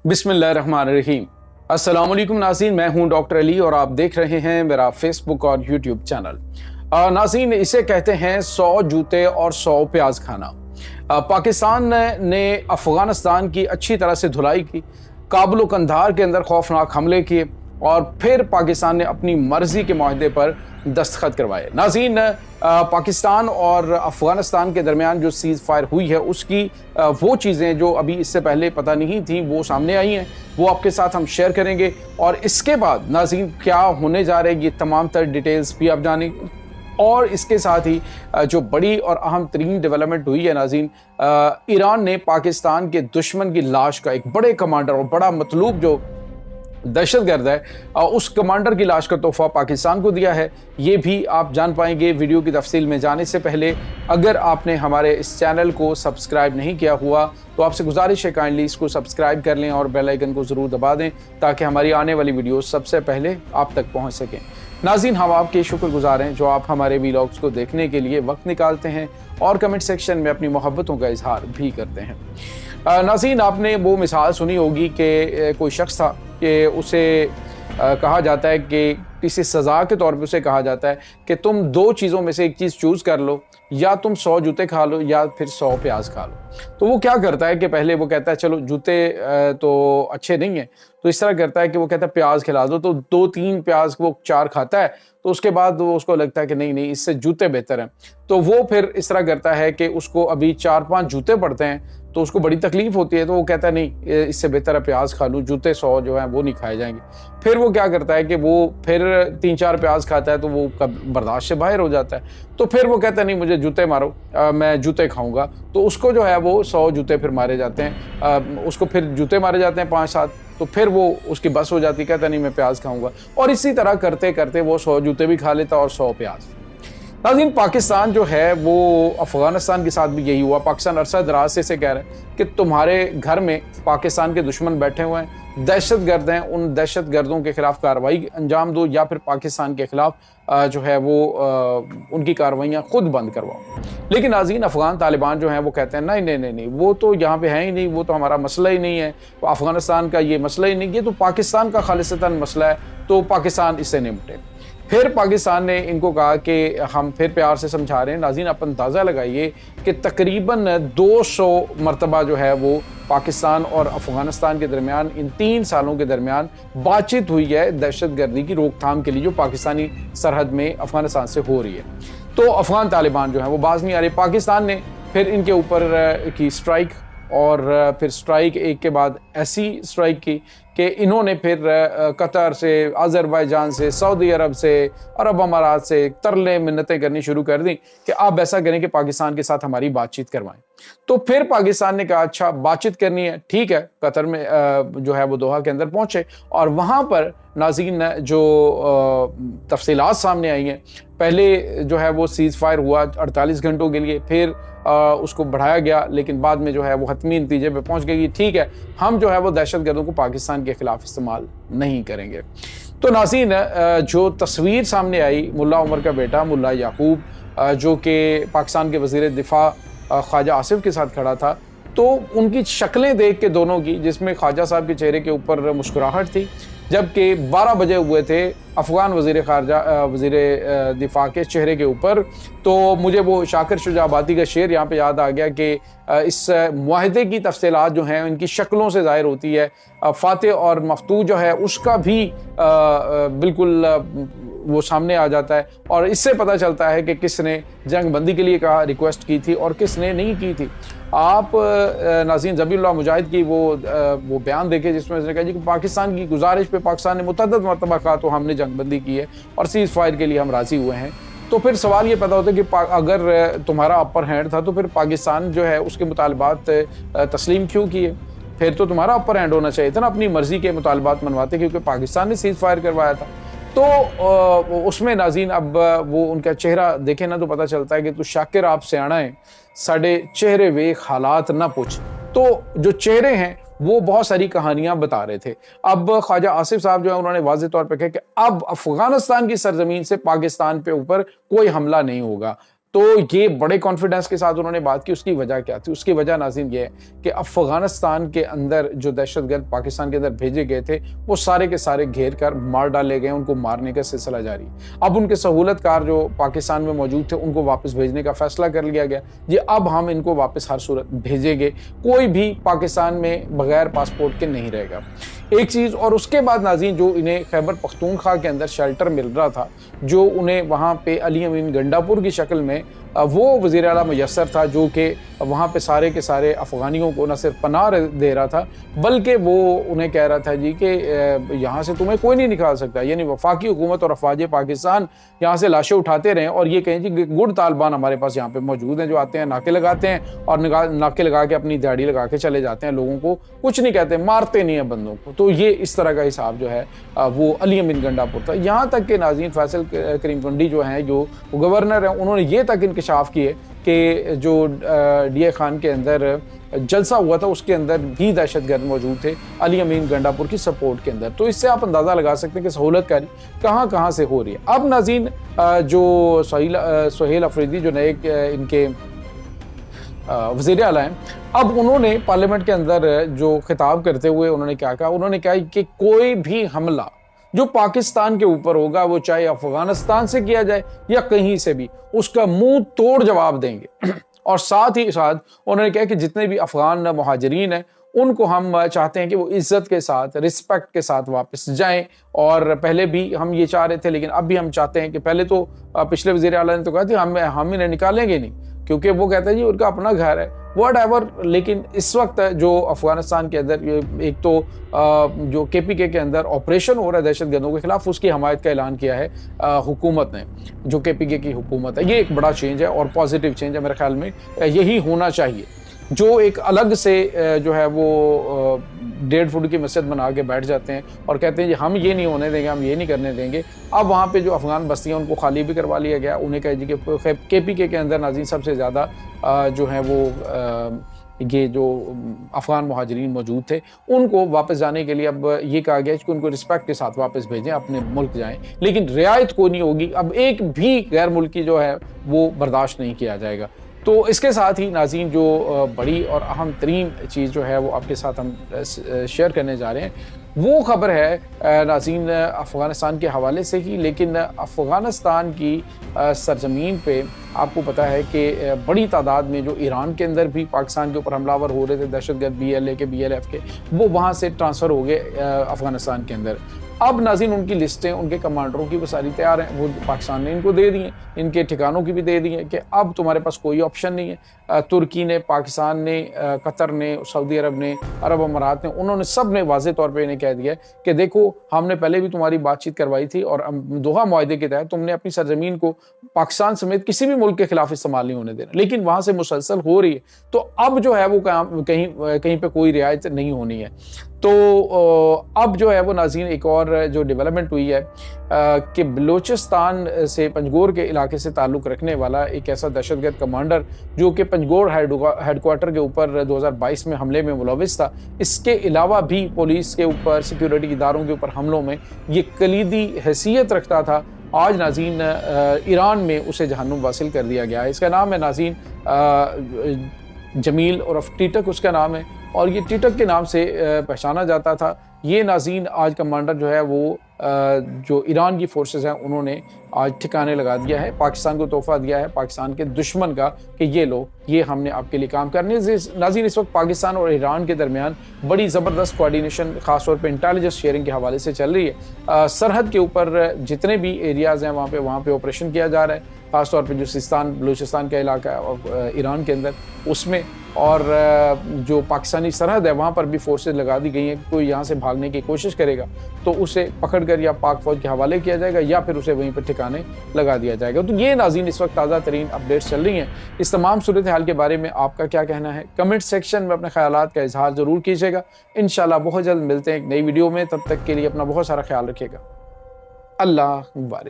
बिस्मिल्लाहिर्रहमानिर्रहीम। अस्सलाम वालेकुम नाज़रीन, मैं हूं डॉक्टर अली और आप देख रहे हैं मेरा फेसबुक और यूट्यूब चैनल। नाज़रीन, इसे कहते हैं 100 जूते और 100 प्याज खाना। पाकिस्तान ने अफ़गानिस्तान की अच्छी तरह से धुलाई की, काबुल कंधार के अंदर खौफनाक हमले किए और फिर पाकिस्तान ने अपनी मर्जी के माहदे पर दस्तखत करवाए। नाज़रीन, पाकिस्तान और अफ़गानिस्तान के दरमियान जो सीज़ फायर हुई है उसकी वो चीज़ें जो अभी इससे पहले पता नहीं थी वो सामने आई हैं, वो आपके साथ हम शेयर करेंगे। और इसके बाद नाज़रीन क्या होने जा रहे हैं ये तमाम तर डिटेल्स भी आप जानेंगे। और इसके साथ ही जो बड़ी और अहम तरीन डेवलपमेंट हुई है नाज़रीन, ईरान ने पाकिस्तान के दुश्मन की लाश का, एक बड़े कमांडर और बड़ा मतलूब जो दहशतगर्द है, उस कमांडर की लाश का तोहफा पाकिस्तान को दिया है। ये भी आप जान पाएंगे। वीडियो की तफसील में जाने से पहले अगर आपने हमारे इस चैनल को सब्सक्राइब नहीं किया हुआ तो आपसे गुजारिश है काइंडली इसको सब्सक्राइब कर लें और बेल आइकन को ज़रूर दबा दें ताकि हमारी आने वाली वीडियो सबसे पहले आप तक पहुँच सकें। नाज़रीन, हम आपके शुक्रगुजार हैं जो आप हमारे वीलॉग्स को देखने के लिए वक्त निकालते हैं और कमेंट सेक्शन में अपनी मोहब्बतों का इजहार भी करते हैं। नाज़रीन, आपने वो मिसाल सुनी होगी कि कोई शख्स था कि उसे कहा जाता है कि किसी सज़ा के तौर पे उसे कहा जाता है कि तुम दो चीज़ों में से एक चीज़ चूज़ कर लो, या तुम 100 जूते खा लो या फिर 100 प्याज खा लो। तो वो क्या करता है कि पहले वो कहता है चलो जूते तो अच्छे नहीं हैं, तो इस तरह करता है कि वो कहता है प्याज खिला दो, तो 2-3 प्याज वो 4 खाता है, तो उसके बाद वो उसको लगता है कि नहीं नहीं इससे जूते बेहतर हैं। तो वो फिर इस तरह करता है कि उसको अभी 4-5 जूते पड़ते हैं तो उसको बड़ी तकलीफ होती है, तो वो कहता है नहीं इससे बेहतर है प्याज खा लूँ, जूते 100 जो हैं वो नहीं खाए जाएंगे। फिर वो क्या करता है कि वो फिर 3-4 प्याज खाता है तो वो बर्दाश्त से बाहर हो जाता है, तो फिर वो कहता है नहीं मुझे जूते मारो, मैं जूते खाऊंगा। तो उसको जो है वो 100 जूते फिर मारे जाते हैं, उसको फिर जूते मारे जाते हैं 5-7, तो फिर वो उसकी बस हो जाती है, कहता नहीं मैं प्याज खाऊंगा। और इसी तरह करते करते वो 100 जूते भी खा लेता और 100 प्याज। नाज़रीन, पाकिस्तान जो है वो अफ़गानिस्तान के साथ भी यही हुआ। पाकिस्तान अरसा दराज से कह रहे हैं कि तुम्हारे घर में पाकिस्तान के दुश्मन बैठे हुए हैं, दहशतगर्द हैं, उन दहशतगर्दों के खिलाफ कार्रवाई अंजाम दो या फिर पाकिस्तान के खिलाफ जो है वो उनकी कार्रवाइयाँ खुद बंद करवाओ। लेकिन नाज़रीन, अफ़गान तालिबान जो हैं वो कहते हैं नहीं नहीं नहीं नहीं, वो तो यहाँ पे है ही नहीं, वो तो हमारा मसला ही नहीं है, अफ़गानिस्तान का ये मसला ही नहीं, ये तो पाकिस्तान का खालिसतन मसला है, तो पाकिस्तान इससे निपटे। फिर पाकिस्तान ने इनको कहा कि हम फिर प्यार से समझा रहे हैं। नाज़रीन, आप अंदाज़ा लगाइए कि तकरीबन 200 मरतबा जो है वो पाकिस्तान और अफ़गानिस्तान के दरमियान इन 3 सालों के दरमियान बातचीत हुई है दहशतगर्दी की रोकथाम के लिए जो पाकिस्तानी सरहद में अफ़गानिस्तान से हो रही है। तो अफ़गान तालिबान जो है वो बाज नहीं आ रही। पाकिस्तान ने फिर इनके ऊपर की स्ट्राइक, और फिर स्ट्राइक एक के बाद ऐसी स्ट्राइक की कि इन्होंने फिर कतर से, अज़रबैजान से, सऊदी अरब से, अरब अमारात से तरले मिन्नतें करनी शुरू कर दी कि आप ऐसा करें कि पाकिस्तान के साथ हमारी बातचीत करवाएं। तो फिर पाकिस्तान ने कहा अच्छा बातचीत करनी है, ठीक है। कतर में जो है वो दोहा के अंदर पहुंचे और वहाँ पर नाज़रीन जो तफसीलात सामने आई हैं, पहले जो है वो सीज़ फायर हुआ 48 घंटों के लिए, फिर उसको बढ़ाया गया, लेकिन बाद में जो है वो हतमी नतीजे पे पहुंच गई ठीक है हम जो है वो दहशतगर्दों को पाकिस्तान के खिलाफ इस्तेमाल नहीं करेंगे। तो नाज़रीन, जो तस्वीर सामने आई मुल्ला उमर का बेटा मुल्ला याकूब जो कि पाकिस्तान के वज़ीर दिफा ख्वाजा आसिफ के साथ खड़ा था, तो उनकी शक्लें देख के दोनों की, जिसमें ख्वाजा साहब के चेहरे के ऊपर मुस्कुराहट थी, जबकि 12 बजे हुए थे अफ़गान वज़ीर ख़ारजा वज़ीर दिफा के चेहरे के ऊपर। तो मुझे वो शाकिर शुजाबादी का शेर यहाँ पे याद आ गया कि इस मुआहदे की तफसीलात जो हैं इनकी शक्लों से ज़ाहिर होती है। फ़ातिह और मफ्तूह जो है उसका भी बिल्कुल वो सामने आ जाता है और इससे पता चलता है कि किसने जंग बंदी के लिए कहा रिक्वेस्ट की थी और किसने नहीं की थी। आप नाज़रीन ज़बीहुल्लाह मुजाहिद की वो बयान देखे जिसमें उसने कहा जी कि पाकिस्तान की गुजारिश पे पाकिस्तान ने मुतअद्दिद मरतबा कहा तो हमने जंग बंदी की है और सीज़ फायर के लिए हम राज़ी हुए हैं। तो फिर सवाल ये पैदा होता है कि अगर तुम्हारा अपर हैंड था तो फिर पाकिस्तान जो है उसके मुतालबात तस्लीम क्यों किए? फिर तो तुम्हारा अपर हैंड होना चाहिए था ना, अपनी मर्जी के मुतालबात मनवाते, क्योंकि पाकिस्तान ने सीज़ फायर करवाया था। तो उसमें नाज़रीन अब वो उनका चेहरा देखे ना तो पता चलता है कि तू शाकिर आप सियाना है, साढ़े चेहरे वेख हालात ना पूछ। तो जो चेहरे हैं वो बहुत सारी कहानियां बता रहे थे। अब ख्वाजा आसिफ साहब जो है उन्होंने वाज़ेह तौर पे कहा कि अब अफगानिस्तान की सरजमीन से पाकिस्तान पे ऊपर कोई हमला नहीं होगा, तो ये बड़े कॉन्फिडेंस के साथ उन्होंने बात की। उसकी वजह क्या थी? उसकी वजह नाज़रीन ये है कि अफगानिस्तान के अंदर जो दहशतगर्द पाकिस्तान के अंदर भेजे गए थे वो सारे के सारे घेर कर मार डाले गए, उनको मारने का सिलसिला जारी। अब उनके सहूलतकार जो पाकिस्तान में मौजूद थे उनको वापस भेजने का फैसला कर लिया गया जी, अब हम इनको वापस हर सूरत भेजेंगे, कोई भी पाकिस्तान में बगैर पासपोर्ट के नहीं रहेगा। एक चीज़ और उसके बाद नाज़रीन जो इन्हें खैबर पख्तूनख्वा के अंदर शेल्टर मिल रहा था, जो उन्हें वहाँ पे अली अमीन गंडापुर की शक्ल में वो वज़ीर आला मुयस्सर था, जो कि वहाँ पे सारे के सारे अफ़गानियों को न सिर्फ पनाह दे रहा था बल्कि वो उन्हें कह रहा था जी कि यहाँ से तुम्हें कोई नहीं निकाल सकता। यानी वफाकी हुकूमत और अफवाज पाकिस्तान यहाँ से लाशें उठाते रहें और ये कहें जी गुड तालिबान हमारे पास यहाँ पे मौजूद हैं, जो आते हैं नाके लगाते हैं और नाके लगा के अपनी दिहाड़ी लगा के चले जाते हैं, लोगों को कुछ नहीं कहते, मारते नहीं हैं बंदों को। तो ये इस तरह का हिसाब जो है वो अली अमीन गंडापुर था। यहाँ तक कि नाज़रीन फैसल करीम टुंडी जो हैं, जो गवर्नर हैं, उन्होंने ये तक इंकशाफ किए कि जो डीए खान के अंदर जलसा हुआ था उसके अंदर भी दहशतगर्द मौजूद थे अली अमीन गंडापुर की सपोर्ट के अंदर। तो इससे आप अंदाज़ा लगा सकते हैं कि सहूलतकारी कहाँ कहाँ से हो रही है। अब नाज़रीन जो सुहेल अफरीदी जो नए इनके वज़ीर आला हैं, अब उन्होंने पार्लियामेंट के अंदर जो खिताब करते हुए उन्होंने क्या कहा? उन्होंने कहा कि कोई भी हमला जो पाकिस्तान के ऊपर होगा, वो चाहे अफगानिस्तान से किया जाए या कहीं से भी, उसका मुंह तोड़ जवाब देंगे। और साथ ही साथ उन्होंने कहा कि जितने भी अफगान मुहाजिरीन हैं उनको हम चाहते हैं कि वो इज्जत के साथ, रिस्पेक्ट के साथ वापस जाएं। और पहले भी हम ये चाह रहे थे, लेकिन अब भी हम चाहते हैं कि पहले तो पिछले वज़ीर आला ने तो कहा था हम इन्हें निकालेंगे नहीं, क्योंकि वो कहते हैं जी उनका अपना घर है, व्हाटएवर। लेकिन इस वक्त जो अफगानिस्तान के अंदर एक तो जो केपीके के अंदर ऑपरेशन हो रहा है दहशतगर्दों के खिलाफ, उसकी हमायत का ऐलान किया है हुकूमत ने, जो केपीके की हुकूमत है। ये एक बड़ा चेंज है और पॉजिटिव चेंज है, मेरे ख्याल में यही होना चाहिए। जो एक अलग से जो है वो 1.5 फुट की मस्जिद बना के बैठ जाते हैं और कहते हैं जी हम ये नहीं होने देंगे, हम ये नहीं करने देंगे। अब वहाँ पे जो अफगान बस्तियाँ उनको खाली भी करवा लिया गया। उन्हें कहे जी कि केपीके के अंदर नाज़रीन सबसे ज़्यादा जो है वो ये जो अफगान मुहाजिरीन मौजूद थे उनको वापस जाने के लिए अब ये कहा गया कि उनको रिस्पेक्ट के साथ वापस भेजें, अपने मुल्क जाएं, लेकिन रियायत कोई नहीं होगी। अब एक भी गैर मुल्की जो है वो बर्दाश्त नहीं किया जाएगा। तो इसके साथ ही नाज़रीन जो बड़ी और अहम तरीन चीज़ जो है वो आपके साथ हम शेयर करने जा रहे हैं, वो ख़बर है नाज़रीन अफ़गानिस्तान के हवाले से ही। लेकिन अफ़गानिस्तान की सरजमीन पे आपको पता है कि बड़ी तादाद में जो ईरान के अंदर भी पाकिस्तान के ऊपर हमलावर हो रहे थे दहशतगर्द BLA के BLF के, वो वहाँ से ट्रांसफ़र हो गए अफ़गानिस्तान के अंदर। अब नाज़रीन उनकी लिस्टें उनके कमांडरों की वो सारी तैयार हैं, वो पाकिस्तान ने इनको दे दी हैं, इनके ठिकानों की भी दे दी हैं कि अब तुम्हारे पास कोई ऑप्शन नहीं है। तुर्की ने, पाकिस्तान ने, कतर ने, सऊदी अरब ने, अरब अमारात ने, उन्होंने सब ने वाज़े तौर पे इन्हें कह दिया है कि देखो हमने पहले भी तुम्हारी बातचीत करवाई थी और दोहा मुआहदे के तहत तुमने अपनी सरजमीन को पाकिस्तान समेत किसी भी मुल्क के खिलाफ इस्तेमाल नहीं होने देना, लेकिन वहाँ से मुसलसल हो रही है। तो अब जो है वो कहीं पे कोई रियायत नहीं होनी है। तो अब जो है वो नाज़रीन एक और जो डेवलपमेंट हुई है कि बलूचिस्तान से पंजगोर के इलाके से ताल्लुक़ रखने वाला एक ऐसा दहशतगर्द कमांडर जो कि पंजगोर हेडक्वार्टर के ऊपर 2022 में हमले में मुलविस था, इसके अलावा भी पुलिस के ऊपर, सिक्योरिटी इदारों के ऊपर हमलों में ये कलीदी हैसियत रखता था। आज नाज़रीन ईरान में उसे जहन्नुम वासिल कर दिया गया है। इसका नाम है नाज़रीन जमील उर्फ टिटक उसका नाम है, और ये टिटक के नाम से पहचाना जाता था। ये नाज़रीन आज कमांडर जो है वो जो ईरान की फोर्सेस हैं उन्होंने आज ठिकाने लगा दिया है, पाकिस्तान को तोहफा दिया है पाकिस्तान के दुश्मन का कि ये लो, ये हमने आपके लिए काम करने। नाज़रीन इस वक्त पाकिस्तान और ईरान के दरमियान बड़ी ज़बरदस्त कोऑर्डिनेशन ख़ास तौर पे इंटेलिजेंस शेयरिंग के हवाले से चल रही है। सरहद के ऊपर जितने भी एरियाज़ हैं वहाँ पे ऑपरेशन किया जा रहा है, ख़ास तौर पे जो सिस्तान बलूचिस्तान का इलाका है और ईरान के अंदर उसमें, और जो पाकिस्तानी सरहद है वहाँ पर भी फोर्सेज लगा दी गई हैं। कोई यहाँ से भागने की कोशिश करेगा तो उसे पकड़कर या पाक फौज के हवाले किया जाएगा या फिर उसे वहीं पर ठिकाने लगा दिया जाएगा। तो ये नाज़रीन इस वक्त ताज़ा तरीन अपडेट्स चल रही हैं। इस तमाम सूरत हाल के बारे में आपका क्या कहना है? कमेंट सेक्शन में अपने ख्यालात का इजहार ज़रूर कीजिएगा। इंशाल्लाह बहुत जल्द मिलते हैं एक नई वीडियो में, तब तक के लिए अपना बहुत सारा ख्याल रखिएगा। अल्लाह मुबारक।